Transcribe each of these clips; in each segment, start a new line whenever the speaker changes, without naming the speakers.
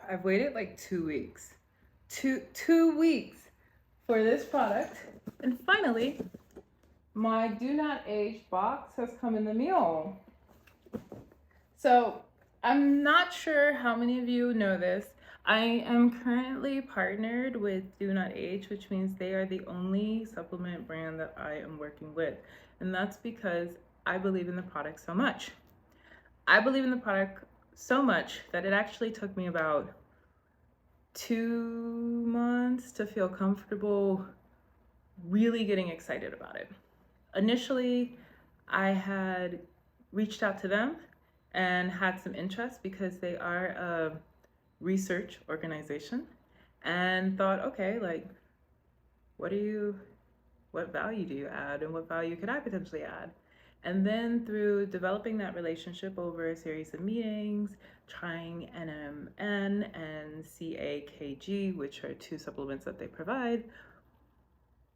I've waited like 2 weeks. Two weeks for this product. And finally, my do not age box has come in the mail. So I'm not sure how many of you know this. I am currently partnered with Do Not Age, which means they are the only supplement brand that I am working with. And that's because I believe in the product so much. I believe in the product so much that it actually took me about 2 months to feel comfortable really getting excited about it. Initially, I had reached out to them and had some interest because they are a research organization, and thought, okay, like, what value do you add, and what value could I potentially add? And then through developing that relationship over a series of meetings, trying NMN and CAKG, which are two supplements that they provide,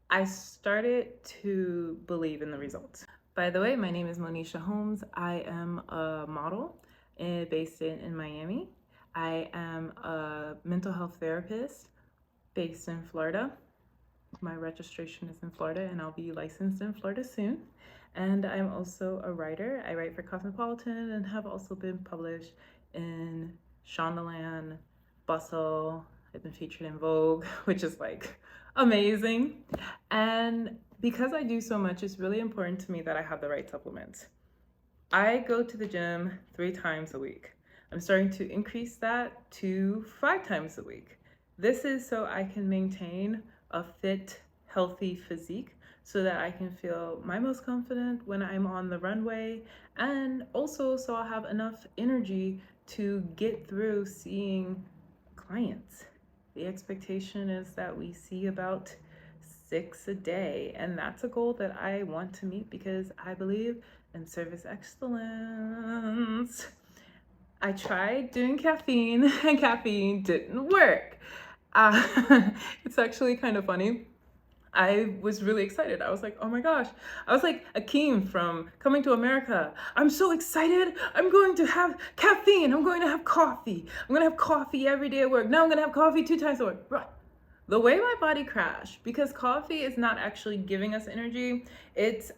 I started to believe in the results. By the way, my name is Monisha Holmes. I am a model based in Miami. I am a mental health therapist based in Florida. My registration is in Florida, and I'll be licensed in Florida soon. And I'm also a writer. I write for Cosmopolitan and have also been published in Shondaland, Bustle. I've been featured in Vogue, which is like amazing. And because I do so much, it's really important to me that I have the right supplements. I go to the gym 3 times a week. I'm starting to increase that to 5 times a week. This is so I can maintain a fit, healthy physique so that I can feel my most confident when I'm on the runway, and also so I'll have enough energy to get through seeing clients. The expectation is that we see about 6 a day, and that's a goal that I want to meet because I believe in service excellence. I tried doing caffeine and caffeine didn't work. It's actually kind of funny. I was really excited. I was like, oh my gosh. I was like Akeem from Coming to America. I'm so excited. I'm going to have caffeine. I'm going to have coffee. I'm going to have coffee every day at work. Now I'm going to have coffee 2 times at work. Right. The way my body crashed, because coffee is not actually giving us energy, it's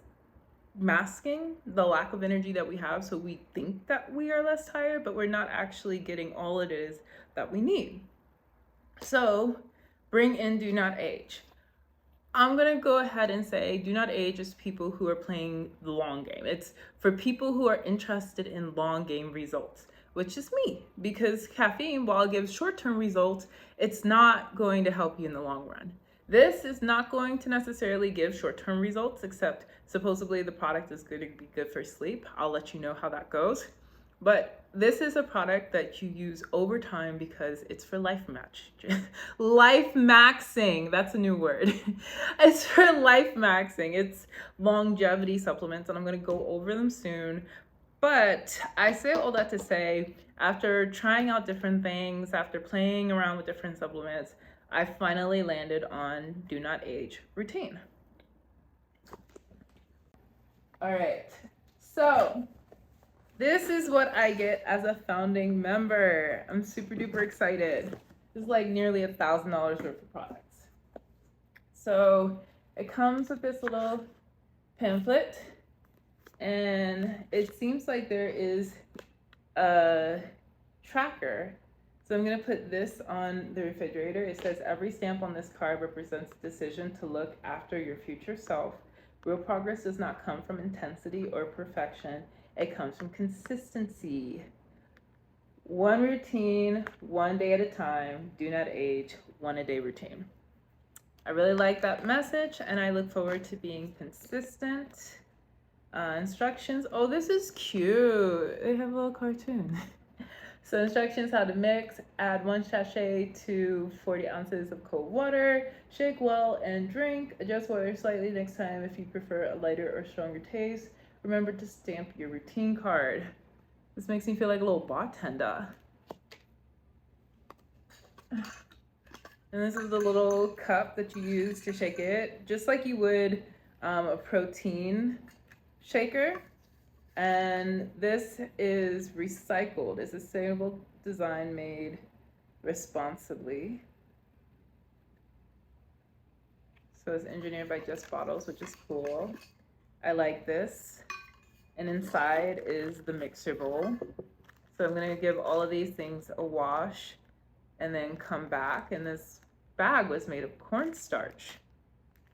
masking the lack of energy that we have. So we think that we are less tired, but we're not actually getting all it is that we need. So bring in Do Not Age. I'm gonna go ahead and say Do Not Age is people who are playing the long game. It's for people who are interested in long game results, which is me, because caffeine, while it gives short-term results, it's not going to help you in the long run. This is not going to necessarily give short-term results, except supposedly the product is going to be good for sleep. I'll let you know how that goes. But this is a product that you use over time because it's for life maxing. That's a new word. It's for life maxing. It's longevity supplements, and I'm going to go over them soon. But I say all that to say, after trying out different things, after playing around with different supplements, I finally landed on Do Not Age Routine. All right. So this is what I get as a founding member. I'm super duper excited. This is like nearly $1,000 worth of products. So it comes with this little pamphlet, and it seems like there is a tracker. So I'm gonna put this on the refrigerator. It says every stamp on this card represents a decision to look after your future self. Real progress does not come from intensity or perfection. It comes from consistency. One routine, one day at a time. Do not age, 1 a day routine. I really like that message, and I look forward to being consistent. Instructions. Oh, this is cute. They have a little cartoon. So instructions: how to mix: add 1 sachet to 40 ounces of cold water, shake well and drink. Adjust water slightly next time if you prefer a lighter or stronger taste. Remember to stamp your routine card. This makes me feel like a little bartender. And this is the little cup that you use to shake it, just like you would a protein shaker. And this is recycled. It's a sustainable design made responsibly. So it's engineered by Just Bottles, which is cool. I like this. And inside is the mixer bowl. So I'm gonna give all of these things a wash and then come back. And this bag was made of cornstarch.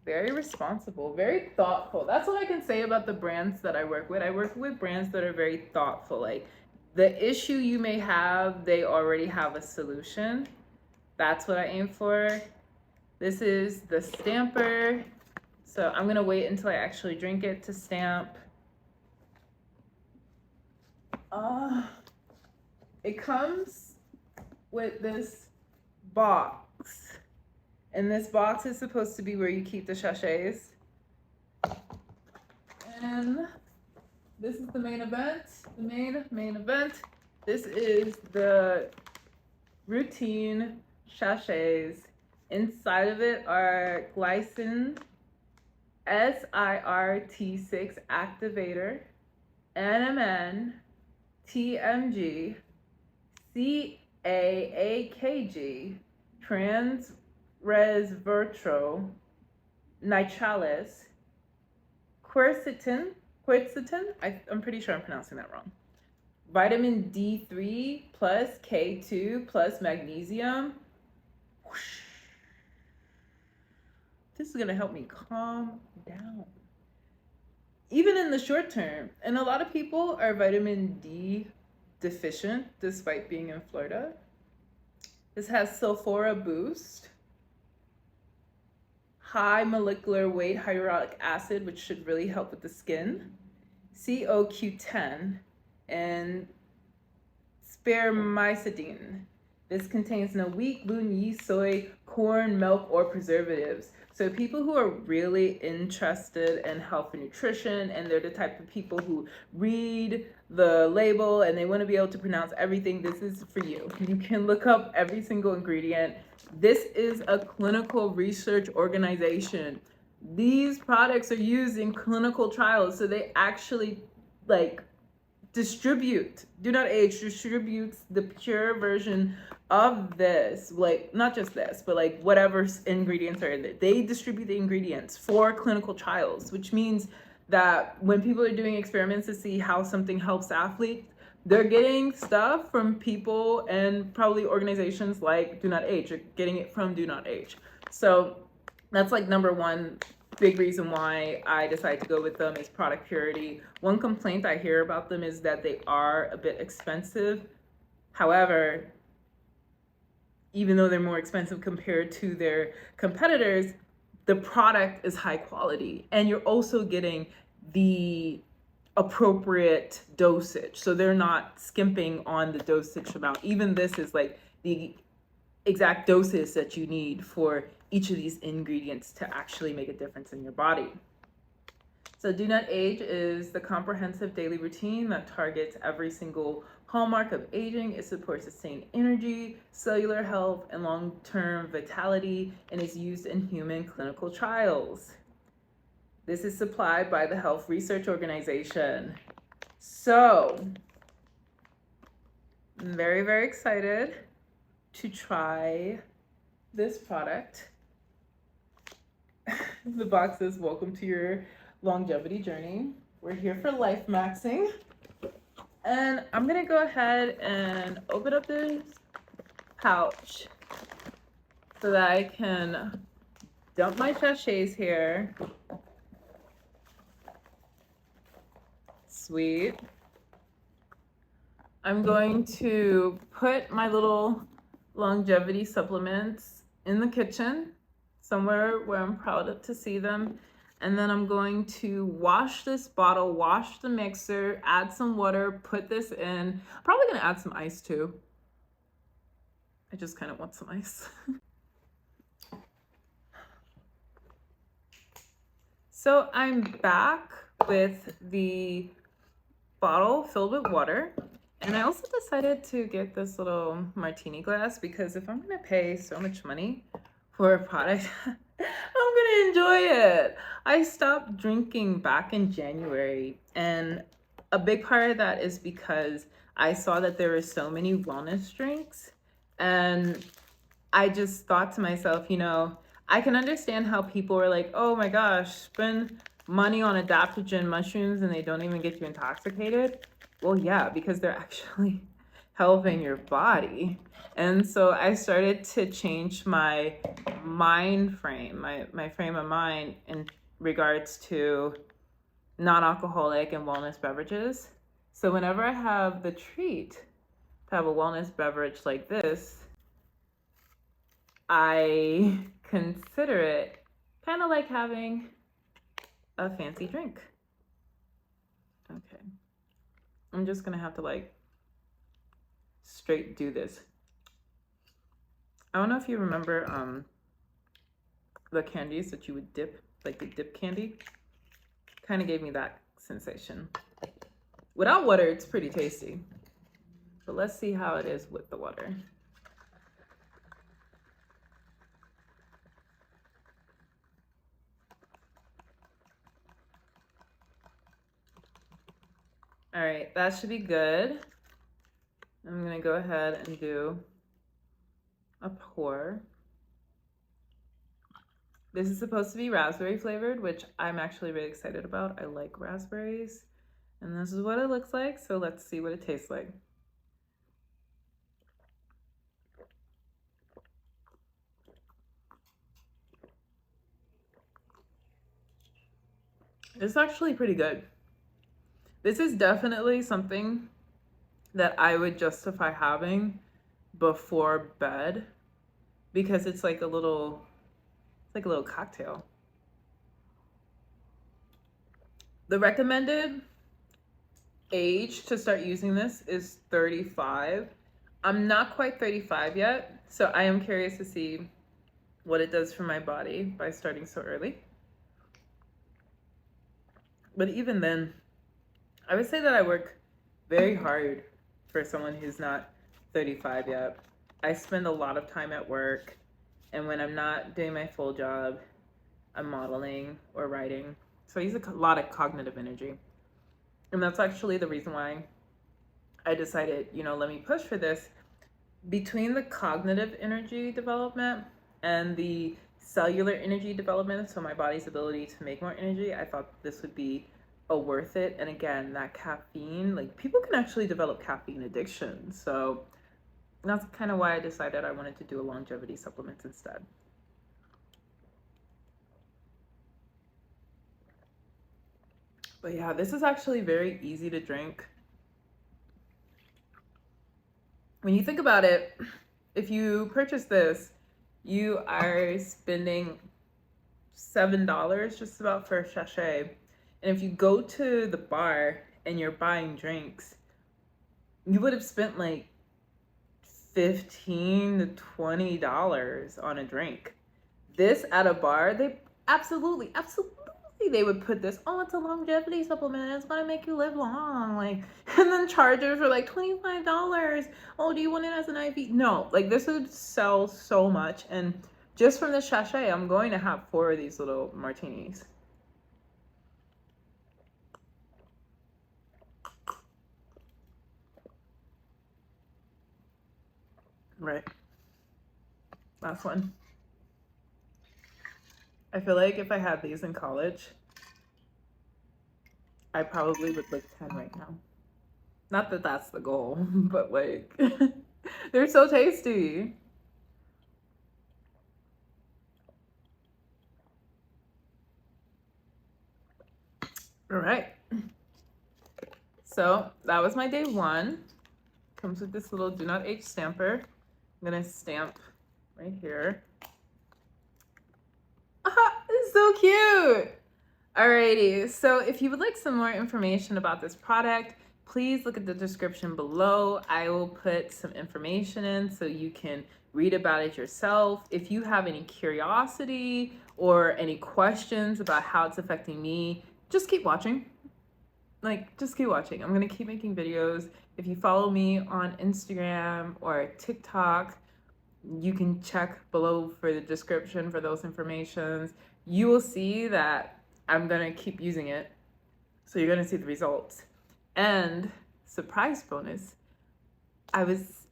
Very responsible, very thoughtful. That's what I can say about the brands that I work with. I work with brands that are very thoughtful. Like the issue you may have, they already have a solution. That's what I aim for. This is the stamper. So I'm gonna wait until I actually drink it to stamp. It comes with this box. And this box is supposed to be where you keep the sachets. And this is the main event, the main event. This is the routine sachets. Inside of it are glycine, SIRT6 activator, NMN, TMG, CAAKG, trans resveratrol, nitralis, quercetin, I'm pretty sure I'm pronouncing that wrong. Vitamin D3 plus K2 plus magnesium. Whoosh. This is gonna help me calm down. Even in the short term. And a lot of people are vitamin D deficient despite being in Florida. This has sulfura boost, high molecular weight hyaluronic acid, which should really help with the skin, CoQ10, and spermicidine. This contains no wheat, gluten, yeast, soy, corn, milk, or preservatives. So people who are really interested in health and nutrition, and they're the type of people who read the label and they want to be able to pronounce everything, this is for you. You can look up every single ingredient. This is a clinical research organization. These products are used in clinical trials, so they actually distribute. Do Not Age distributes the pure version of this, not just this, but whatever ingredients are in it. They distribute the ingredients for clinical trials, which means that when people are doing experiments to see how something helps athletes, they're getting stuff from people and probably organizations like Do Not Age, or getting it from Do Not Age. So that's number one big reason why I decided to go with them is product purity. One complaint I hear about them is that they are a bit expensive. However, even though they're more expensive compared to their competitors, the product is high quality and you're also getting the appropriate dosage. So they're not skimping on the dosage amount. Even this is the exact doses that you need for each of these ingredients to actually make a difference in your body. So Do Not Age is the comprehensive daily routine that targets every single hallmark of aging. It supports sustained energy, cellular health, and long-term vitality, and is used in human clinical trials. This is supplied by the Health Research Organization. So I'm very, very excited to try this product. The box says, "Welcome to your longevity journey. We're here for life maxing." And I'm gonna go ahead and open up this pouch so that I can dump my sachets here. Sweet. I'm going to put my little longevity supplements in the kitchen, somewhere where I'm proud to see them. And then I'm going to wash this bottle, wash the mixer, add some water, put this in. I'm probably gonna add some ice too. I just kind of want some ice. So I'm back with the bottle filled with water. And I also decided to get this little martini glass because if I'm gonna pay so much money for a product, I'm gonna enjoy it. I stopped drinking back in January, and a big part of that is because I saw that there were so many wellness drinks, And I just thought to myself, you know, I can understand how people are like, oh my gosh, spend money on adaptogen mushrooms and they don't even get you intoxicated. Well, yeah, because they're actually helping your body. And so I started to change my mind frame, my frame of mind in regards to non-alcoholic and wellness beverages. So whenever I have the treat to have a wellness beverage like this, I consider it kind of like having a fancy drink. Okay. I'm just gonna have to like straight do this. I don't know if you remember the candies that you would dip, like the dip candy. Kind of gave me that sensation. Without water, it's pretty tasty. But let's see how it is with the water. All right, that should be good. I'm gonna go ahead and do a pour. This is supposed to be raspberry flavored, which I'm actually really excited about. I like raspberries. And this is what it looks like, so let's see what it tastes like. It's actually pretty good. This is definitely something that I would justify having before bed because it's like a little cocktail. The recommended age to start using this is 35. I'm not quite 35 yet, so I am curious to see what it does for my body by starting so early. But even then, I would say that I work very hard for someone who's not 35 yet. I spend a lot of time at work, and when I'm not doing my full job, I'm modeling or writing. So I use a lot of cognitive energy. And that's actually the reason why I decided, you know, let me push for this. Between the cognitive energy development and the cellular energy development, so my body's ability to make more energy, I thought this would be a worth it. And again, that caffeine, like people can actually develop caffeine addiction. So that's kind of why I decided I wanted to do a longevity supplement instead. But yeah, this is actually very easy to drink. When you think about it, if you purchase this, you are spending $7 just about for a sachet. And if you go to the bar and you're buying drinks, you would have spent like $15 to $20 on a drink. This at a bar, they absolutely they would put this, oh, it's a longevity supplement, it's gonna make you live long, like, and then charges for like $25. Oh, do you want it as an IV? No, like this would sell so much. And just from the sachet, I'm going to have 4 of these little martinis. Right. Last one. I feel like if I had these in college, I probably would look 10 right now. Not that that's the goal, but like, they're so tasty. All right. So that was my day 1. Comes with this little do not age stamper. I'm gonna stamp right here. It's so cute. Alrighty, so if you would like some more information about this product, please look at the description below. I will put some information in so you can read about it yourself. If you have any curiosity or any questions about how it's affecting me, just keep watching. Like, just keep watching. I'm gonna keep making videos. If you follow me on Instagram or TikTok, you can check below for the description for those informations. You will see that I'm gonna keep using it. So you're gonna see the results. And surprise bonus, I was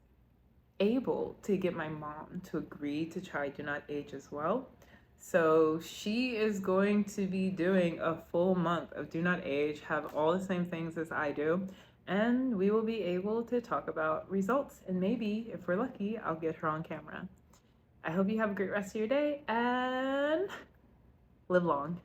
able to get my mom to agree to try Do Not Age as well. So she is going to be doing a full month of Do Not Age, have all the same things as I do, and we will be able to talk about results. And maybe, if we're lucky, I'll get her on camera. I hope you have a great rest of your day and live long.